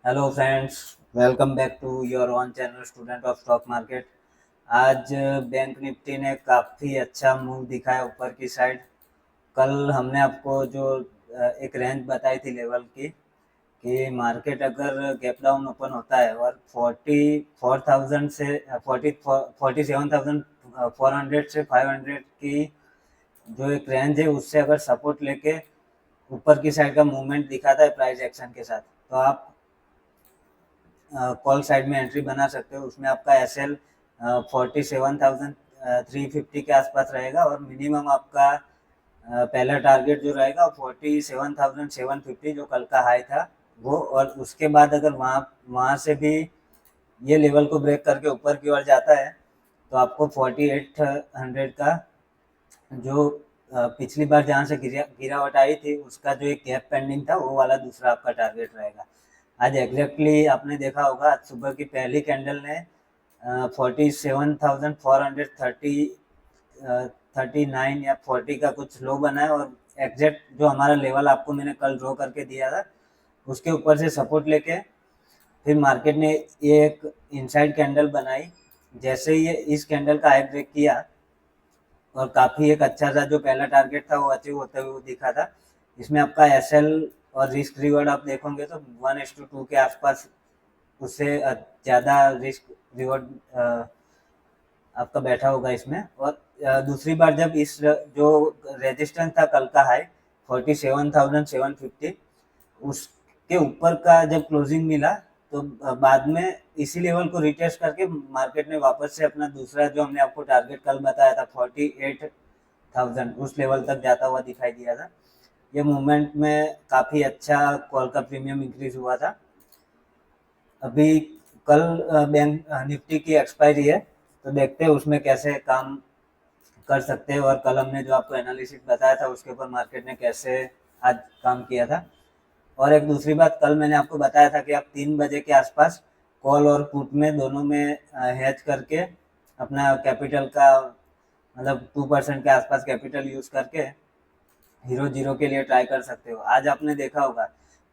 Hello friends, welcome back to your own channel student of stock market. आज Bank Nifty ने काफ़ी अच्छा move दिखाया ऊपर की साइड। कल हमने आपको जो एक रेंज बताई थी लेवल की कि मार्केट अगर गैप डाउन ओपन होता है और 44,000 से 47,400 से 500 की जो एक रेंज है उससे अगर सपोर्ट लेके ऊपर की साइड का मूवमेंट दिखाता है प्राइस एक्शन के साथ, तो आप कॉल साइड में एंट्री बना सकते हो। उसमें आपका एस एल 47,350 के आसपास रहेगा और मिनिमम आपका पहला टारगेट जो रहेगा 47,750 जो कल का हाई था वो। और उसके बाद अगर वहाँ वहाँ से भी ये लेवल को ब्रेक करके ऊपर की ओर जाता है तो आपको 4800 का जो पिछली बार जहाँ से गिरावट आई थी उसका जो एक गैप पेंडिंग था वो वाला दूसरा आपका टारगेट रहेगा। आज एग्जैक्टली आपने देखा होगा, आज सुबह की पहली कैंडल ने 47,430 39 या 40 का कुछ लो बनाया और एग्जैक्ट जो हमारा लेवल आपको मैंने कल ड्रॉ करके दिया था उसके ऊपर से सपोर्ट लेके फिर मार्केट ने ये एक इनसाइड कैंडल बनाई। जैसे ही ये इस कैंडल का हाई ब्रेक किया और काफ़ी एक अच्छा सा जो पहला टारगेट था वो अचीव होते हुए दिखा था। इसमें आपका एस एल और रिस्क रिवॉर्ड आप देखोगे तो 1:2 के आसपास, उससे ज़्यादा रिस्क रिवॉर्ड आपका बैठा होगा इसमें। और दूसरी बार जब इस जो रेजिस्टेंस था कल का हाई 47,750 उसके ऊपर का जब क्लोजिंग मिला तो बाद में इसी लेवल को रिटेस्ट करके मार्केट ने वापस से अपना दूसरा जो हमने आपको टारगेट कल बताया था 48,000 उस लेवल तक जाता हुआ दिखाई दिया था। ये मूवमेंट में काफ़ी अच्छा कॉल का प्रीमियम इंक्रीज हुआ था। अभी कल बैंक निफ्टी की एक्सपायरी है तो देखते हैं उसमें कैसे काम कर सकते हैं और कल हमने जो आपको एनालिसिस बताया था उसके ऊपर मार्केट ने कैसे आज काम किया था। और एक दूसरी बात, कल मैंने आपको बताया था कि आप 3 बजे के आसपास कॉल और पुट में दोनों में हेज करके अपना कैपिटल का मतलब 2% के आसपास कैपिटल यूज करके हीरो जीरो के लिए ट्राई कर सकते हो। आज आपने देखा होगा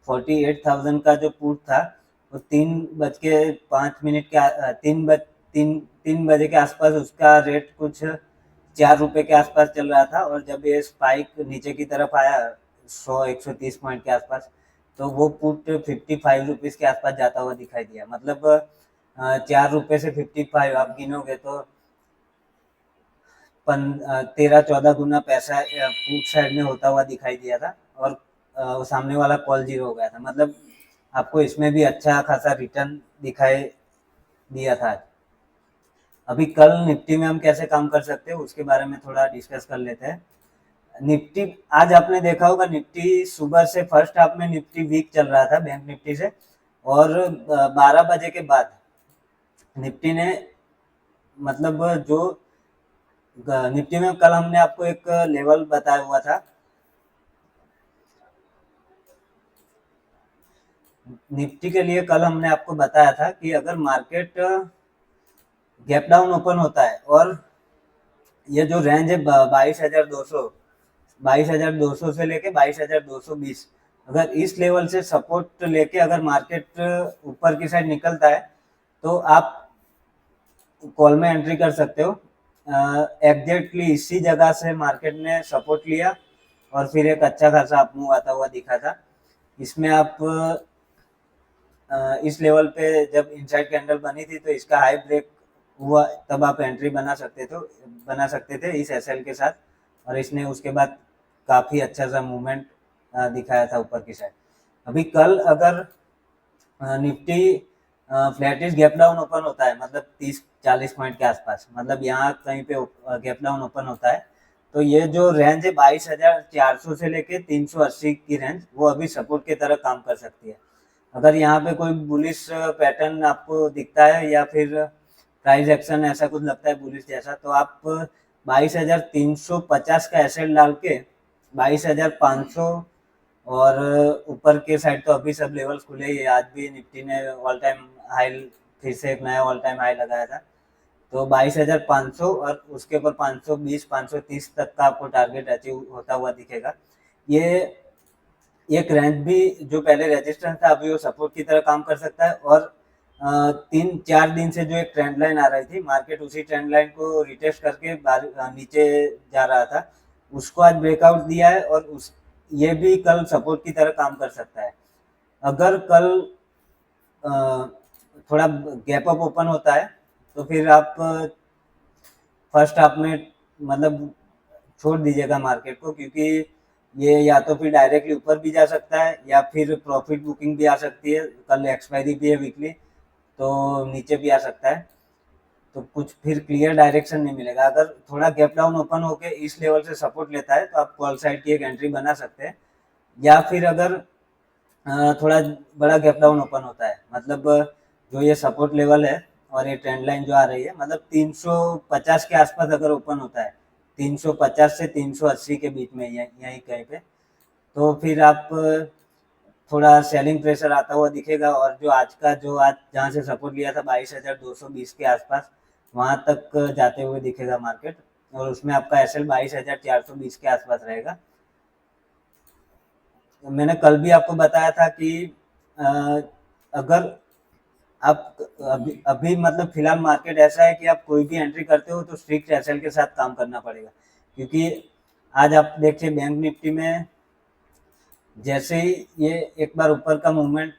48,000 का जो पुट था वो 3:05 के तीन बजे के आसपास उसका रेट कुछ 4 रुपए के आसपास चल रहा था और जब ये स्पाइक नीचे की तरफ आया 130 पॉइंट के आसपास तो वो पुट 55 रुपीज के आसपास जाता हुआ दिखाई दिया। मतलब 4 रुपए से 55 आप गिनोगे तो 13-14 गुना पैसा पुट साइड में होता हुआ दिखाई दिया था और सामने वाला कॉल जीरो हो गया था। मतलब आपको इसमें भी अच्छा खासा रिटर्न दिखाई दिया था। अभी कल निफ्टी में हम कैसे काम कर सकते हैं उसके बारे में थोड़ा डिस्कस कर लेते हैं। निफ्टी आज आपने देखा होगा, निफ्टी सुबह से फर्स्ट हाफ में निफ्टी वीक चल रहा था बैंक निफ्टी से और 12 बजे के बाद निफ्टी ने मतलब जो निफ्टी में कल हमने आपको एक लेवल बताया हुआ था। निफ्टी के लिए कल हमने आपको बताया था कि अगर मार्केट गैप डाउन ओपन होता है और ये जो रेंज है 22,200 से लेके 22,220, अगर इस लेवल से सपोर्ट लेके अगर मार्केट ऊपर की साइड निकलता है तो आप कॉल में एंट्री कर सकते हो। एग्जैक्टली इसी जगह से मार्केट ने सपोर्ट लिया और फिर एक अच्छा खासा अप मूव आता हुआ दिखा था। इसमें आप इस लेवल पे जब इनसाइड कैंडल बनी थी तो इसका हाई ब्रेक हुआ तब आप एंट्री बना सकते थे इस एसएल के साथ और इसने उसके बाद काफ़ी अच्छा सा मूवमेंट दिखाया था ऊपर की साइड। अभी कल अगर Nifty flattish gap down open होता है मतलब 30-40 पॉइंट के आसपास, मतलब यहाँ कहीं पे गैप डाउन ओपन होता है तो ये जो रेंज है 22,400 से लेके 380 की रेंज वो अभी सपोर्ट की तरह काम कर सकती है। अगर यहाँ पे कोई बुलिश पैटर्न आपको दिखता है या फिर प्राइस एक्शन ऐसा कुछ लगता है बुलिश जैसा तो आप 22,350 का एसेट डाल के 22,500 और ऊपर के साइड तो अभी सब लेवल्स खुले ही है। आज भी निफ्टी ने ऑल टाइम हाई, फिर से एक नया ऑल टाइम हाई लगाया था तो 22,500 और उसके ऊपर 520 530 तक का आपको टारगेट अचीव होता हुआ दिखेगा। ये एक रेंज भी जो पहले रेजिस्टेंस था अभी वो सपोर्ट की तरह काम कर सकता है। और 3-4 दिन से जो एक ट्रेंड लाइन आ रही थी, मार्केट उसी ट्रेंड लाइन को रिटेस्ट करके नीचे जा रहा था, उसको आज ब्रेकआउट दिया है और उस ये भी कल सपोर्ट की तरह काम कर सकता है। अगर कल अ, थोड़ा गैप अप ओपन होता है तो फिर आप फर्स्ट हाफ में मतलब छोड़ दीजिएगा मार्केट को, क्योंकि ये या तो फिर डायरेक्टली ऊपर भी जा सकता है या फिर प्रॉफिट बुकिंग भी आ सकती है। कल एक्सपायरी भी है वीकली, तो नीचे भी आ सकता है, तो कुछ फिर क्लियर डायरेक्शन नहीं मिलेगा। अगर थोड़ा गैप डाउन ओपन होके इस लेवल से सपोर्ट लेता है तो आप कॉल साइड की एक एंट्री बना सकते हैं। या फिर अगर थोड़ा बड़ा गैप डाउन ओपन होता है, मतलब जो ये सपोर्ट लेवल है और ये ट्रेंड लाइन जो आ रही है, मतलब 350 के आसपास अगर ओपन होता है, 350 से 380 के बीच में यहीं कहीं पे, तो फिर आप थोड़ा सेलिंग प्रेशर आता हुआ दिखेगा। और जो आज का जो आज जहाँ से सपोर्ट लिया था 22,220 के आसपास, वहाँ तक जाते हुए दिखेगा मार्केट, और उसमें आपका एसएल 22,420 के आसपास रहेगा। मैंने कल भी आपको बताया था कि अ, अगर आप अभी मतलब फिलहाल मार्केट ऐसा है कि आप कोई भी एंट्री करते हो तो स्ट्रिक्ट एसएल के साथ काम करना पड़ेगा, क्योंकि आज आप देखिए बैंक निफ्टी में जैसे ही ये एक बार ऊपर का मूवमेंट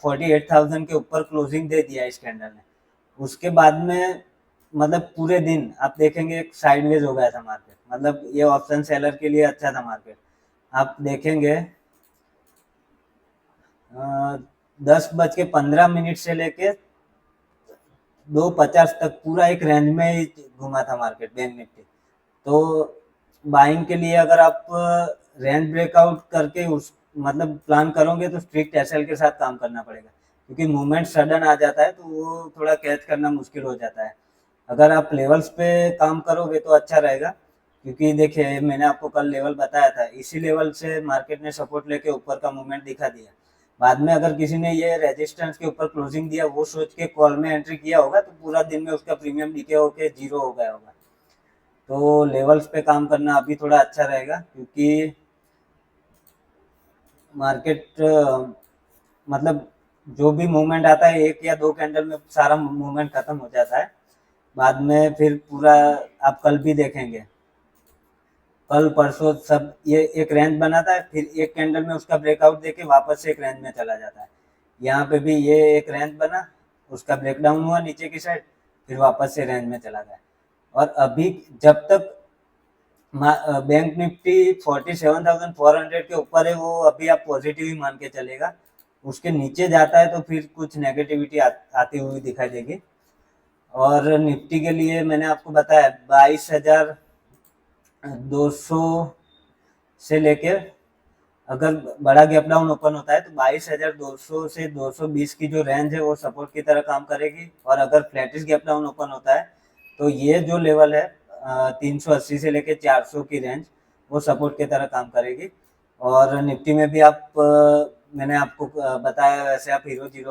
48,000 के ऊपर क्लोजिंग दे दिया इस कैंडल ने, उसके बाद में मतलब पूरे दिन आप देखेंगे एक साइडवेज हो गया था मार्केट। मतलब ये ऑप्शन सेलर के लिए अच्छा था मार्केट। आप देखेंगे 10:15 से लेके 2:50 तक पूरा एक रेंज में ही घुमा था मार्केट बैंक निफ्टी। तो बाइंग के लिए अगर आप रेंज ब्रेकआउट करके उस मतलब प्लान करोगे तो स्ट्रिक्ट एसएल के साथ काम करना पड़ेगा, क्योंकि मूवमेंट सडन आ जाता है तो वो थोड़ा कैच करना मुश्किल हो जाता है। अगर आप लेवल्स पे काम करोगे तो अच्छा रहेगा, क्योंकि देखिए मैंने आपको कल लेवल बताया था, इसी लेवल से मार्केट ने सपोर्ट लेके ऊपर का मूवमेंट दिखा दिया। बाद में अगर किसी ने ये रेजिस्टेंस के ऊपर क्लोजिंग दिया वो सोच के कॉल में एंट्री किया होगा तो पूरा दिन में उसका प्रीमियम डीके होके जीरो हो गया होगा। तो लेवल्स पे काम करना अभी थोड़ा अच्छा रहेगा, क्योंकि मार्केट मतलब जो भी मूवमेंट आता है एक या दो कैंडल में सारा मूवमेंट खत्म हो जाता है। बाद में फिर पूरा आप कल भी देखेंगे, कल परसों सब ये एक रेंज बनाता है, फिर एक कैंडल में उसका ब्रेकआउट देके वापस से एक रेंज में चला जाता है। यहाँ पे भी ये एक रेंज बना, उसका ब्रेकडाउन हुआ नीचे की साइड, फिर वापस से रेंज में चला गया। और अभी जब तक बैंक निफ्टी 47,400 के ऊपर है वो अभी आप पॉजिटिव ही मान के चलेगा। उसके नीचे जाता है तो फिर कुछ नेगेटिविटी आती हुई दिखाई देगी। और निफ्टी के लिए मैंने आपको बताया 22,200 से लेके अगर बड़ा गैप डाउन ओपन होता है तो 22,200 से 220 की जो रेंज है वो सपोर्ट की तरह काम करेगी। और अगर फ्लैटिश गैप डाउन ओपन होता है तो ये जो लेवल है 380 से लेके 400 की रेंज वो सपोर्ट की तरह काम करेगी। और निफ्टी में भी आप मैंने आपको बताया वैसे आप हीरो जीरो